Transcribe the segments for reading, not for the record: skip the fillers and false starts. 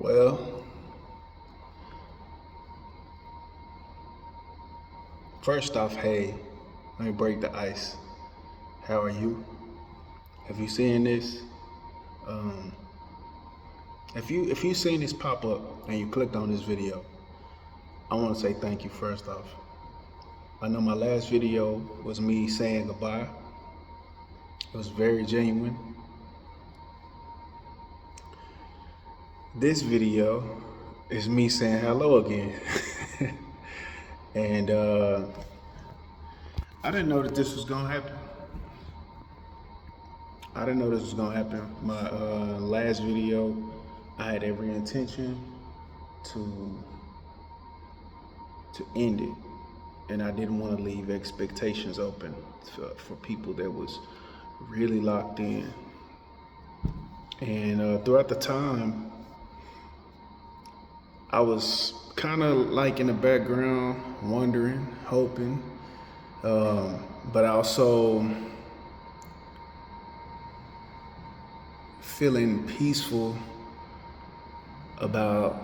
Well, first off, hey, let me break the ice. How are you? Have you seen this? Um, if you seen this pop up and you clicked on this video, I want to say thank you first off. I know my last video was me saying goodbye. It was very genuine. This video is me saying hello again. and I didn't know that this was gonna happen. I didn't know this was gonna happen. My last video, I had every intention to end it, and I didn't want to leave expectations open for people that was really locked in. And throughout the time, I was kind of like in the background, wondering, hoping, but also feeling peaceful about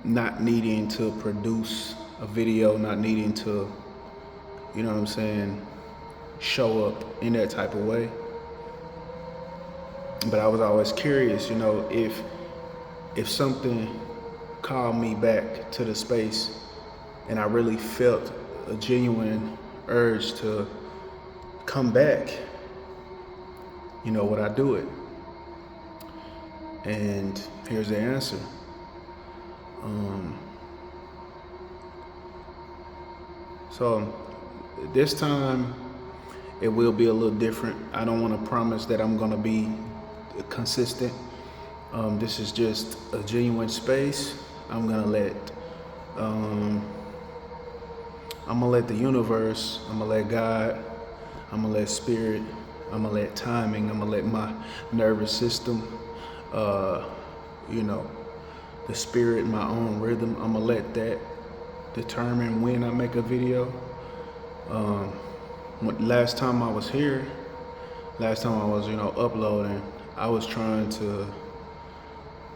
not needing to produce a video, not needing to, you know what I'm saying, show up in that type of way. But I was always curious, you know, if something called me back to the space and I really felt a genuine urge to come back, you know, would I do it? And here's the answer. So this time it will be a little different. I don't want to promise that I'm going to be consistent. This is just a genuine space. I'm gonna let the universe, I'm gonna let God, I'm gonna let spirit, I'm gonna let timing, I'm gonna let my nervous system, you know, the spirit, my own rhythm, I'm gonna let that determine when I make a video. Last time I was here, last time I was, you know, uploading, I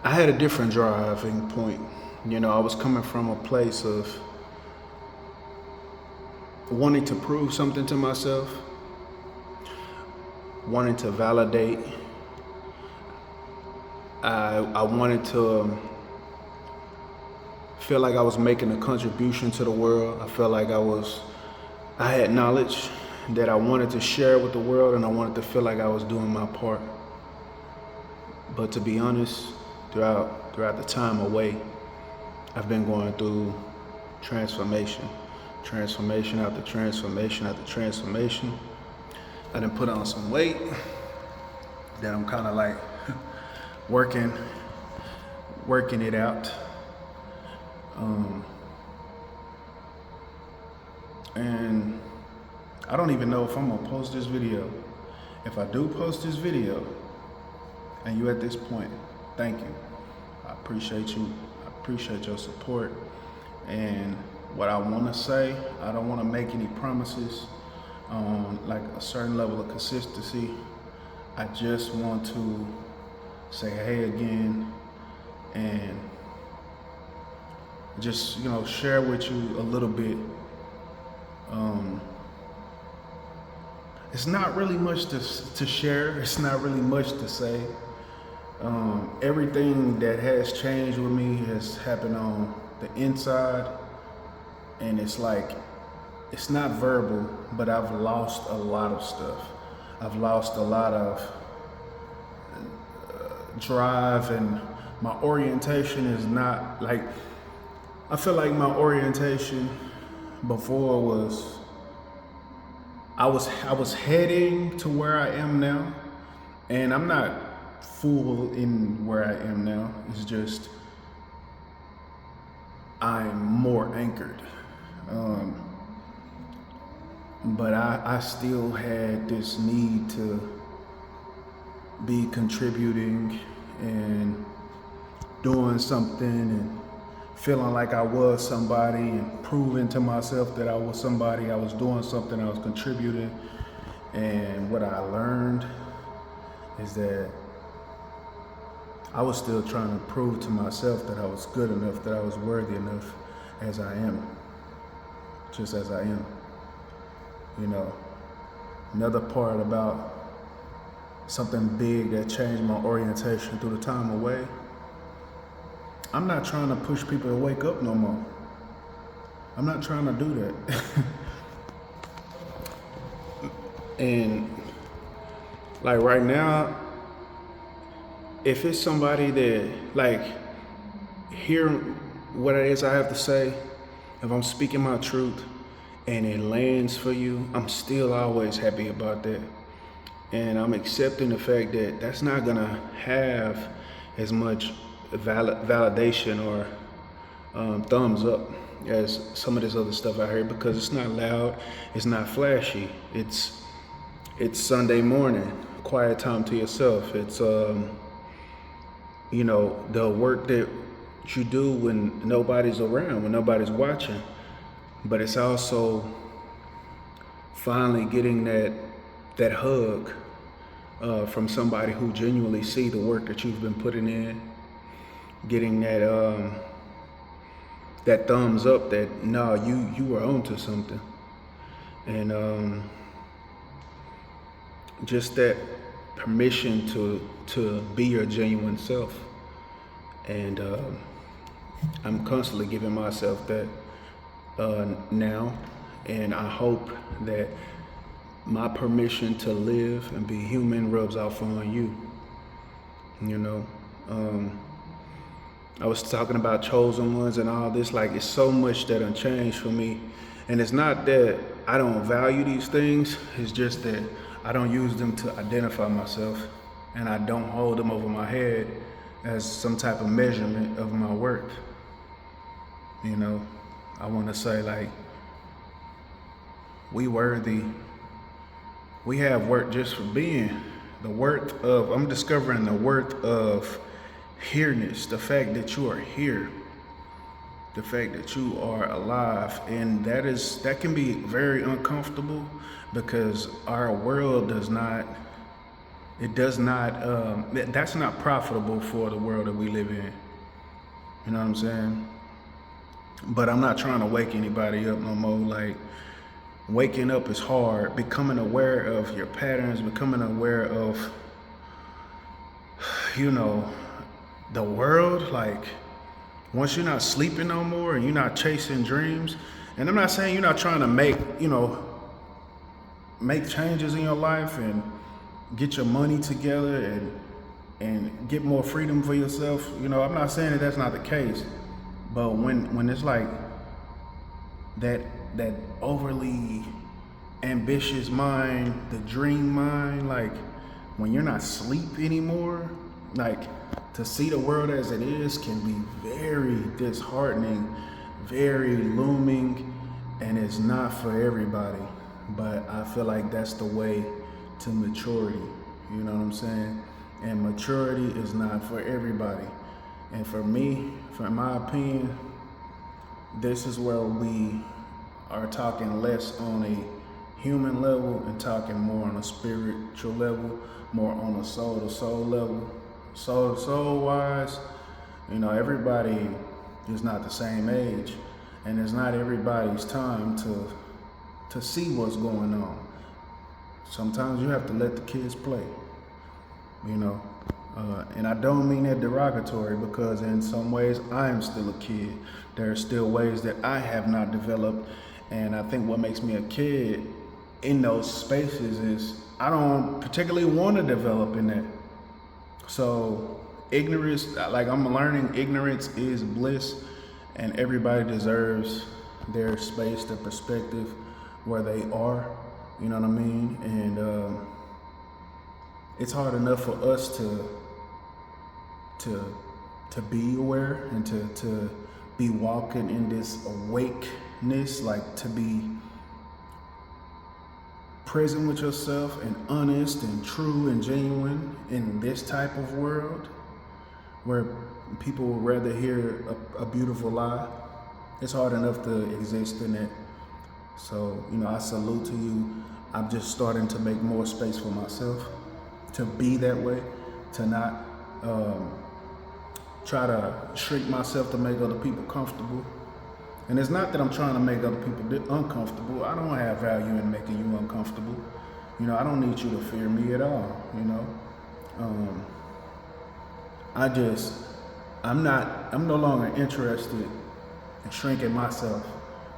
had a different driving point. You know, I was coming from a place of wanting to prove something to myself, wanting to validate. I wanted to feel like I was making a contribution to the world. I felt like I had knowledge that I wanted to share with the world, and I wanted to feel like I was doing my part. But to be honest, throughout the time away, I've been going through transformation after transformation after transformation. I done put on some weight that I'm kind of like working it out. And I don't even know if I'm gonna post this video. If I do post this video and you at this point, thank you. I appreciate you. I appreciate your support. And what I want to say, I don't want to make any promises on like a certain level of consistency. I just want to say hey again and just, you know, share with you a little bit. It's not really much to share. It's not really much to say. Everything that has changed with me has happened on the inside, and it's like, it's not verbal, but I've lost a lot of stuff. I've lost a lot of drive, and my orientation is not like, I feel like my orientation before was, I was heading to where I am now, and I'm not full in where I am now. It's just I'm more anchored. But I still had this need to be contributing and doing something and feeling like I was somebody and proving to myself that I was somebody. I was doing something, I was contributing. And what I learned is that I was still trying to prove to myself that I was good enough, that I was worthy enough as I am, just as I am. You know, another part about something big that changed my orientation through the time away, I'm not trying to push people to wake up no more. I'm not trying to do that. And like right now, if it's somebody that like hear what it is I have to say, if I'm speaking my truth and it lands for you, I'm still always happy about that. And I'm accepting the fact that that's not gonna have as much validation or thumbs up as some of this other stuff I heard, because it's not loud, it's not flashy. It's Sunday morning, quiet time to yourself. It's you know, the work that you do when nobody's around, when nobody's watching. But it's also finally getting that hug from somebody who genuinely see the work that you've been putting in, getting that thumbs up that no, you were onto something, and just that permission to be your genuine self. And I'm constantly giving myself that now, and I hope that my permission to live and be human rubs off on you. You know, I was talking about chosen ones and all this, like it's so much that unchanged for me. And it's not that I don't value these things, it's just that I don't use them to identify myself, and I don't hold them over my head as some type of measurement of my worth. You know, I want to say like, we worthy. We have worth just for being. The worth of, I'm discovering the worth of here-ness, the fact that you are here, the fact that you are alive. And that can be very uncomfortable, because our world that's not profitable for the world that we live in. You know what I'm saying? But I'm not trying to wake anybody up no more. Like, waking up is hard. Becoming aware of your patterns, becoming aware of, you know, the world. Like, once you're not sleeping no more and you're not chasing dreams, and I'm not saying you're not trying to make changes in your life and get your money together and get more freedom for yourself. You know, I'm not saying that that's not the case, but when it's like that overly ambitious mind, the dream mind, like when you're not asleep anymore, like to see the world as it is can be very disheartening, very looming, and it's not for everybody. But I feel like that's the way to maturity. You know what I'm saying? And maturity is not for everybody. And for me, for my opinion, this is where we are talking less on a human level and talking more on a spiritual level, more on a soul-to-soul level. Soul-to-soul wise, you know, everybody is not the same age, and it's not everybody's time to see what's going on. Sometimes you have to let the kids play, you know. And I don't mean that derogatory, because in some ways I am still a kid. There are still ways that I have not developed, and I think what makes me a kid in those spaces is I don't particularly want to develop in that. So ignorance, like I'm learning, ignorance is bliss, and everybody deserves their space, their perspective, where they are. You know what I mean? And it's hard enough for us to be aware and to be walking in this awakeness, like to be present with yourself and honest and true and genuine in this type of world where people would rather hear a beautiful lie. It's hard enough to exist in it. So, you know, I salute to you. I'm just starting to make more space for myself to be that way, to not try to shrink myself to make other people comfortable. And it's not that I'm trying to make other people uncomfortable. I don't have value in making you uncomfortable. You know, I don't need you to fear me at all, you know. I'm no longer interested in shrinking myself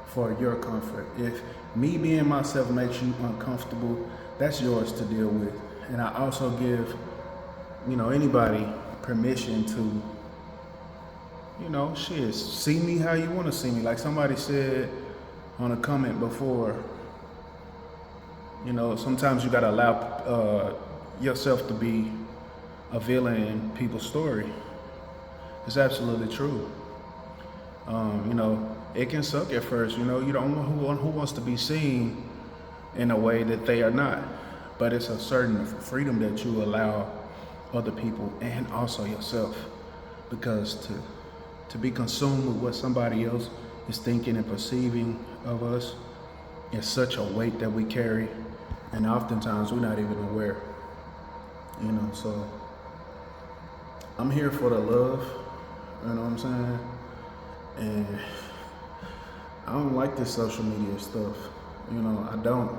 for your comfort. If me being myself makes you uncomfortable, that's yours to deal with. And I also give, you know, anybody permission to, you know, see me how you want to see me. Like somebody said on a comment before, you know, sometimes you gotta allow yourself to be a villain in people's story. It's absolutely true. You know, it can suck at first. You know, you don't know who wants to be seen in a way that they are not. But it's a certain freedom that you allow other people and also yourself, because to be consumed with what somebody else is thinking and perceiving of us is such a weight that we carry, and oftentimes we're not even aware. You know, so I'm here for the love, you know what I'm saying? And I don't like this social media stuff, you know, I don't.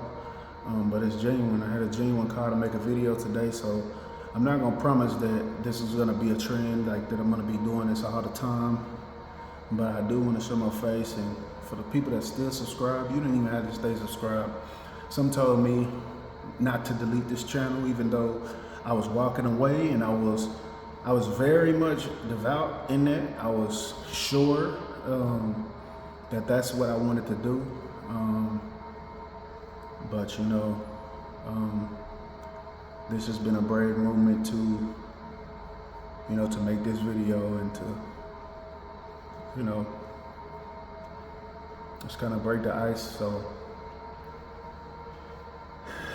But it's genuine. I had a genuine call to make a video today, so I'm not gonna promise that this is gonna be a trend, like that I'm gonna be doing this all the time. But I do want to show my face, and for the people that still subscribe, you didn't even have to stay subscribed. Some told me not to delete this channel, even though I was walking away, and I was very much devout in that. I was sure that that's what I wanted to do. But you know, this has been a brave movement to, you know, to make this video and to, you know, just kind of break the ice. So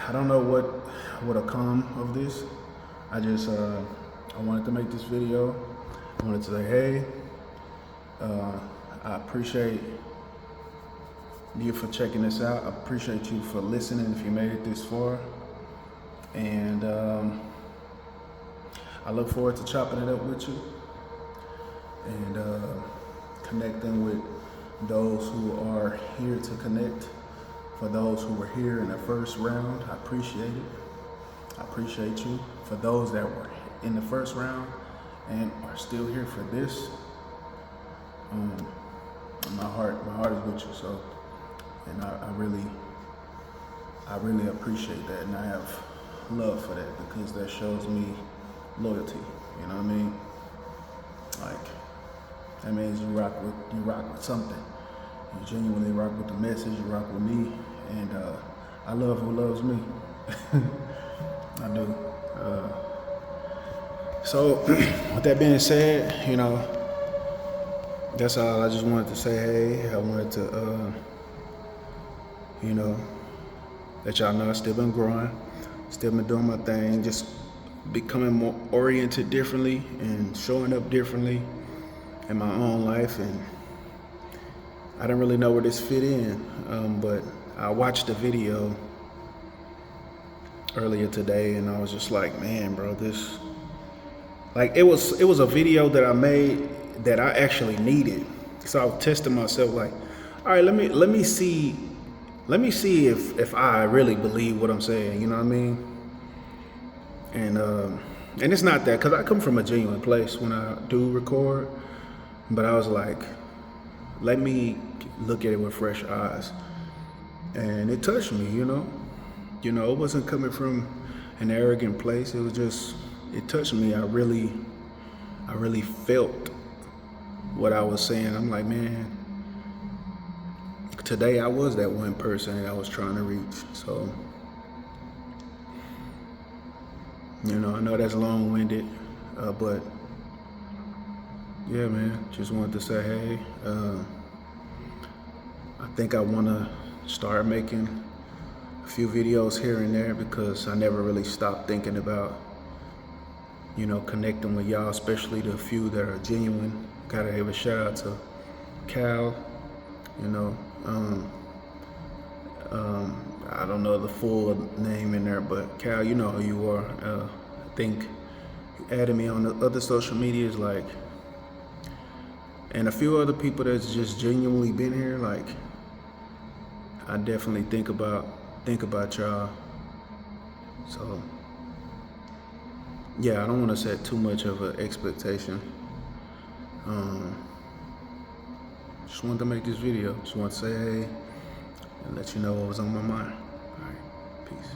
I don't know what will come of this. I just I wanted to make this video. I wanted to say, hey, I appreciate you for checking this out. I appreciate you for listening if you made it this far. And I look forward to chopping it up with you and connecting with those who are here to connect. For those who were here in the first round, I appreciate it. I appreciate you. For those that were in the first round and are still here for this, my heart is with you. So, and I really appreciate that, and I have love for that, because that shows me loyalty. You know what I mean? Like, that means you rock with something. You genuinely rock with the message. You rock with me, and I love who loves me. I do. So, with that being said, you know, that's all. I just wanted to say, hey, I wanted to, you know, let y'all know I've still been growing, still been doing my thing, just becoming more oriented differently and showing up differently in my own life. And I didn't really know where this fit in, but I watched the video earlier today, and I was just like, man, bro, this, like, it was a video that I made that I actually needed. So I was testing myself, like, all right, let me see if I really believe what I'm saying, you know what I mean? And it's not that, because I come from a genuine place when I do record, but I was like, let me look at it with fresh eyes. And it touched me, you know? You know, it wasn't coming from an arrogant place. It was just, it touched me. I really felt what I was saying. I'm like, man, today I was that one person that I was trying to reach. So, you know, I know that's long-winded, but yeah, man, just wanted to say, hey, I think I want to start making a few videos here and there, because I never really stopped thinking about, you know, connecting with y'all, especially the few that are genuine. Gotta give a shout out to Cal, you know, I don't know the full name in there, but Cal, you know who you are. I think you added me on the other social medias, like and a few other people that's just genuinely been here. Like, I definitely think about y'all. So yeah, I don't want to set too much of an expectation. Just wanted to make this video. Just want to say hey and let you know what was on my mind. All right, peace.